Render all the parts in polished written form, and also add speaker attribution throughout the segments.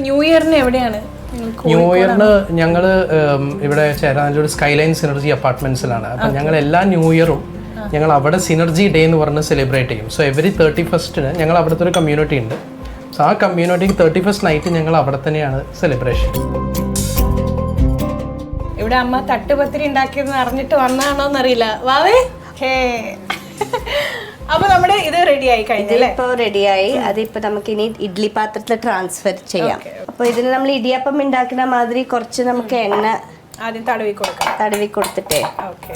Speaker 1: New ഇയറിന് എവിടെയാണ്?
Speaker 2: New ഇയറിന് ഞങ്ങൾ ഇവിടെ ചേരാനല്ലൂർ സ്കൈലൈൻ സിനർജി അപ്പാർട്ട്മെന്റ്സിലാണ്. അപ്പം ഞങ്ങൾ എല്ലാ ന്യൂ ഇയറും ഞങ്ങൾ അവിടെ സിനർജി ഡേ എന്ന് പറഞ്ഞ് സെലിബ്രേറ്റ് ചെയ്യും. സോ എവറി 31st ഞങ്ങൾ അവിടുത്തെ ഒരു കമ്മ്യൂണിറ്റി ഉണ്ട്. സോ ആ കമ്മ്യൂണിറ്റിക്ക് 31st നൈറ്റ് ഞങ്ങൾ അവിടെ തന്നെയാണ് സെലിബ്രേഷൻ.
Speaker 1: ഇവിടെ അമ്മ തട്ടുപത്തിരി ഉണ്ടാക്കിയെന്ന് അറിഞ്ഞിട്ട് വന്നാണോ എന്നറിയില്ല. വാവേ അപ്പൊ നമ്മുടെ ഇത് റെഡിയായി കഴിഞ്ഞല്ലേ?
Speaker 3: ഇപ്പൊ റെഡിയായി. അതിപ്പോ നമുക്ക് ഇനി ഇഡ്ലി പാത്രത്തിൽ ട്രാൻസ്ഫർ ചെയ്യാം. അപ്പൊ ഇതിന് നമ്മൾ ഇടിയപ്പം ഉണ്ടാക്കുന്ന മാതിരി കുറച്ച് നമുക്ക് എണ്ണ
Speaker 1: ആദ്യം തടവി
Speaker 3: കൊടുത്തിട്ടേ.
Speaker 1: ഓക്കെ.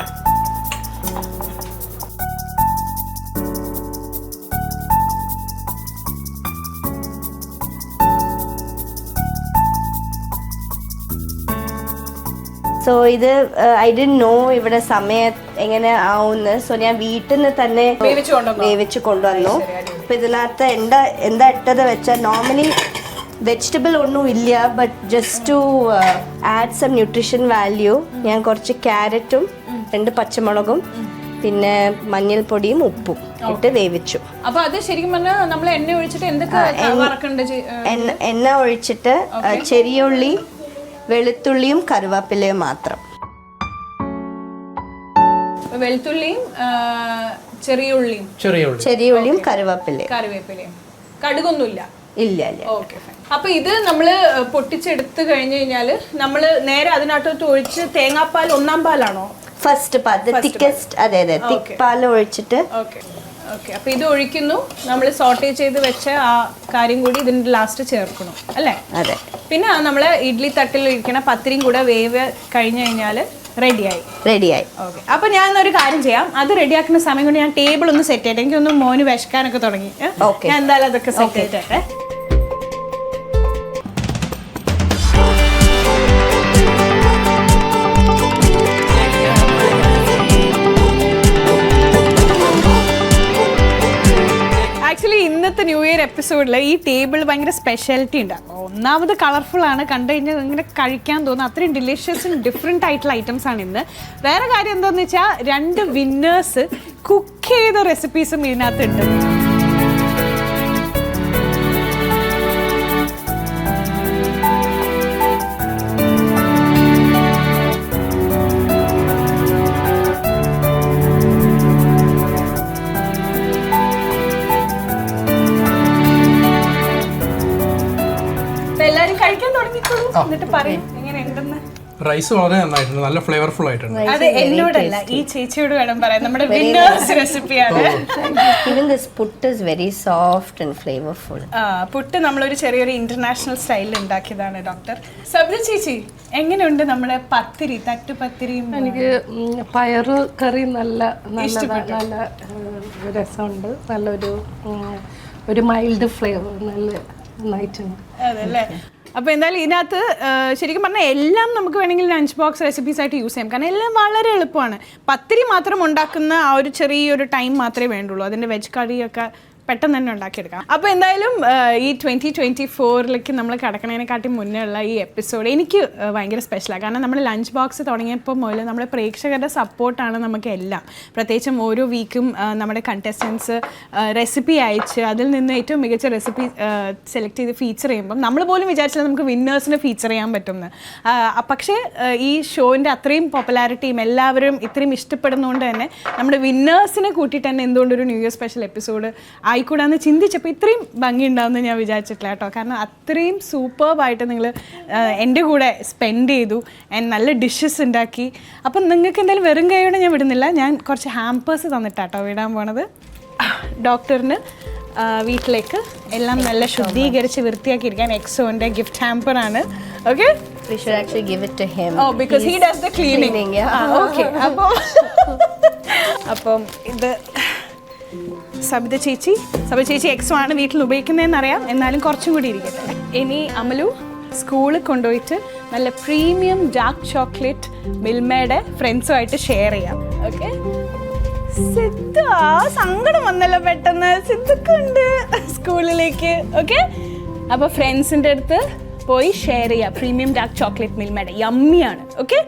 Speaker 3: സോ ഇത് ഐ ഡിഡ്ന്റ് നോ ഇവിടെ സമയം എങ്ങനെ ആവുന്ന്. സോ ഞാൻ വീട്ടിൽ നിന്ന് തന്നെ വേവിച്ച് കൊണ്ടുവന്നു. അപ്പൊ ഇതിനകത്ത് എന്താ ഇട്ടത് വെച്ചാൽ നോർമലി വെജിറ്റബിൾ ഒന്നും ഇല്ല, but just to add some nutrition value ഞാൻ കുറച്ച് ക്യാരറ്റും 2 പച്ചമുളകും പിന്നെ മഞ്ഞൾപ്പൊടിയും ഉപ്പും ഇട്ട് വേവിച്ചു.
Speaker 1: അപ്പൊ അത് ശരിക്കും പറഞ്ഞാൽ നമ്മൾ എണ്ണ ഒഴിച്ചിട്ട്
Speaker 3: എണ്ണ ഒഴിച്ചിട്ട് ചെറിയുള്ളി, വെളുത്തുള്ളിയും കറിവേപ്പിലയും മാത്രം.
Speaker 1: വെളുത്തുള്ളിയും
Speaker 3: ചെറിയുള്ളിയും കറിവേപ്പിലയും
Speaker 1: കടുകൊന്നുമില്ല.
Speaker 3: ഇല്ല.
Speaker 1: ഓക്കെ. അപ്പൊ ഇത് നമ്മള് പൊട്ടിച്ചെടുത്ത് കഴിഞ്ഞു കഴിഞ്ഞാല് നമ്മള് നേരെ അതിനകത്തോട്ട് ഒഴിച്ച് തേങ്ങാപ്പാൽ 1ാം പാലാണോ?
Speaker 3: ഫസ്റ്റ് പാൽ, തിക്കസ്റ്റ്. അതെ തിക്ക് പാൽ ഒഴിച്ചിട്ട്.
Speaker 1: ഓക്കെ. അപ്പൊ ഇത് ഒഴിക്കുന്നു. നമ്മൾ സോട്ടേ ചെയ്ത് വെച്ച ആ കാര്യം കൂടി ഇതിന്റെ ലാസ്റ്റ് ചേർക്കണം അല്ലേ?
Speaker 3: അതെ.
Speaker 1: പിന്നെ നമ്മള് ഇഡ്ലി തട്ടിൽ ഇരിക്കണ പത്തിരിയും കൂടെ വേവ് കഴിഞ്ഞു കഴിഞ്ഞാൽ റെഡിയായി. ഓക്കെ. അപ്പൊ ഞാൻ ഒരു കാര്യം ചെയ്യാം. അത് റെഡിയാക്കുന്ന സമയം കൊണ്ട് ഞാൻ ടേബിൾ ഒന്ന് സെറ്റ് ചെയ്യട്ടെ. എനിക്കൊന്ന് മോന് വിശക്കാനൊക്കെ തുടങ്ങി. ഞാൻ എന്തായാലും അതൊക്കെ സെറ്റ് ചെയ്തിട്ടെ. ആക്ച്വലി ഇന്നത്തെ ന്യൂ ഇയർ എപ്പിസോഡിൽ ഈ ടേബിൾ ഭയങ്കര സ്പെഷ്യാലിറ്റി ഉണ്ട്. ഒന്നാമത് കളർഫുൾ ആണ്, കണ്ടു കഴിഞ്ഞാൽ ഇങ്ങനെ കഴിക്കാൻ തോന്നുന്നു. അത്രയും ഡിലീഷ്യസും ഡിഫറെൻ്റ് ആയിട്ടുള്ള ഐറ്റംസ് ആണ് ഇന്ന്. വേറെ കാര്യം എന്താണെന്ന് വെച്ചാൽ 2 വിന്നേഴ്സ് കുക്ക് ചെയ്ത റെസിപ്പീസും ഇതിനകത്തുണ്ട്.
Speaker 2: റൈസ് വളരെ നന്നായിട്ടുണ്ട്, നല്ല ഫ്ലേവർഫുൾ ആയിട്ടുണ്ട്.
Speaker 1: അത് എന്നോടല്ല, ഈ ചേച്ചിയോട് വേണം പറയാൻ. നമ്മുടെ വിന്നേഴ്സ് റെസിപ്പിയാണ്.
Speaker 3: Even this put is very soft and flavorful.
Speaker 1: Puttu നമ്മളൊരു ചെറിയൊരു ഇന്റർനാഷണൽ സ്റ്റൈലിൽ ഉണ്ടാക്കിയതാണ് ഡോക്ടർ. സബ്ജ ചേച്ചി, എങ്ങനെയുണ്ട് നമ്മുടെ പത്തിരി, തട്ടുപത്തിരിയും?
Speaker 4: എനിക്ക് പയറ് കറി നല്ല രസമുണ്ട്. നല്ലൊരു മൈൽഡ് ഫ്ലേവർ, നല്ല നന്നായിട്ടുണ്ട്.
Speaker 1: അതല്ലേ? അപ്പോൾ എന്തായാലും ഇതിനകത്ത് ശരിക്കും പറഞ്ഞാൽ എല്ലാം നമുക്ക് വേണമെങ്കിൽ ലഞ്ച് ബോക്സ് റെസിപ്പീസ് ആയിട്ട് യൂസ് ചെയ്യാം. കാരണം എല്ലാം വളരെ എളുപ്പമാണ്. പത്തിരി മാത്രം ഉണ്ടാക്കുന്ന ആ ഒരു ചെറിയൊരു ടൈം മാത്രമേ വേണ്ടുള്ളൂ. അതിൻ്റെ വെജ് കറിയൊക്കെ പെട്ടെന്ന് തന്നെ ഉണ്ടാക്കിയെടുക്കാം. അപ്പോൾ എന്തായാലും ഈ 2024 നമ്മൾ കടക്കണതിനെക്കാട്ടി മുന്നേ ഉള്ള ഈ എപ്പിസോഡ് എനിക്ക് ഭയങ്കര സ്പെഷ്യലാണ്. കാരണം നമ്മൾ ലഞ്ച് ബോക്സ് തുടങ്ങിയപ്പോൾ മുതൽ നമ്മുടെ പ്രേക്ഷകരുടെ സപ്പോർട്ടാണ് നമുക്ക് എല്ലാം. പ്രത്യേകിച്ചും ഓരോ വീക്കും നമ്മുടെ കണ്ടസ്റ്റൻസ് റെസിപ്പി അയച്ച് അതിൽ നിന്ന് ഏറ്റവും മികച്ച റെസിപ്പി സെലക്ട് ചെയ്ത് ഫീച്ചർ ചെയ്യുമ്പം നമ്മൾ പോലും വിചാരിച്ചാൽ നമുക്ക് വിന്നേഴ്സിനെ ഫീച്ചർ ചെയ്യാൻ പറ്റുമെന്ന്. പക്ഷേ ഈ ഷോൻ്റെ അത്രയും പോപ്പുലാരിറ്റിയും എല്ലാവരും ഇത്രയും ഇഷ്ടപ്പെടുന്നതുകൊണ്ട് തന്നെ നമ്മുടെ വിന്നേഴ്സിനെ കൂട്ടിയിട്ട് തന്നെ എന്തുകൊണ്ടൊരു ന്യൂ ഇയർ സ്പെഷ്യൽ എപ്പിസോഡ് ആയിക്കൂടാന്ന് ചിന്തിച്ചപ്പോൾ ഇത്രയും ഭംഗി ഉണ്ടാവുമെന്ന് ഞാൻ വിചാരിച്ചിട്ടില്ല കേട്ടോ. കാരണം അത്രയും സൂപ്പർബായിട്ട് നിങ്ങൾ എൻ്റെ കൂടെ സ്പെൻഡ് ചെയ്തു, നല്ല ഡിഷസ് ഉണ്ടാക്കി. അപ്പം നിങ്ങൾക്ക് എന്തായാലും വെറും കൈയോടെ ഞാൻ വിടുന്നില്ല. ഞാൻ കുറച്ച് ഹാമ്പേഴ്സ് തന്നിട്ടാട്ടോ വിടാൻ പോണത്. ഡോക്ടറിന് വീട്ടിലേക്ക് എല്ലാം നല്ല ശുദ്ധീകരിച്ച് വൃത്തിയാക്കിയിരിക്കാൻ എക്സോൻ്റെ ഗിഫ്റ്റ് ഹാമ്പർ ആണ്. Okay,
Speaker 3: We should actually give it to him.
Speaker 1: Oh, because he does the cleaning. Yeah. Okay. അപ്പം ഇത് സബിത ചേച്ചി എക്സോ ആണ് വീട്ടിൽ ഉപയോഗിക്കുന്നതെന്നറിയാം, എന്നാലും കുറച്ചും കൂടി ഇരിക്കട്ടെ. ഇനി അമലു സ്കൂളിൽ കൊണ്ടുപോയിട്ട് നല്ല പ്രീമിയം ഡാർക്ക് ചോക്ലേറ്റ് മിൽമയുടെ ഫ്രണ്ട്സുമായിട്ട് ഷെയർ ചെയ്യാം. ഓക്കെ. സിദ്ധ, സങ്കടം വന്നല്ലോ പെട്ടെന്ന്. സിദ്ധൊക്കെ ഉണ്ട് സ്കൂളിലേക്ക്. ഓക്കെ, അപ്പോൾ ഫ്രണ്ട്സിൻ്റെ അടുത്ത് പോയി ഷെയർ ചെയ്യാം പ്രീമിയം ഡാർക്ക് ചോക്ലേറ്റ് മിൽമയുടെ. യമ്മിയാണ്. ഓക്കെ.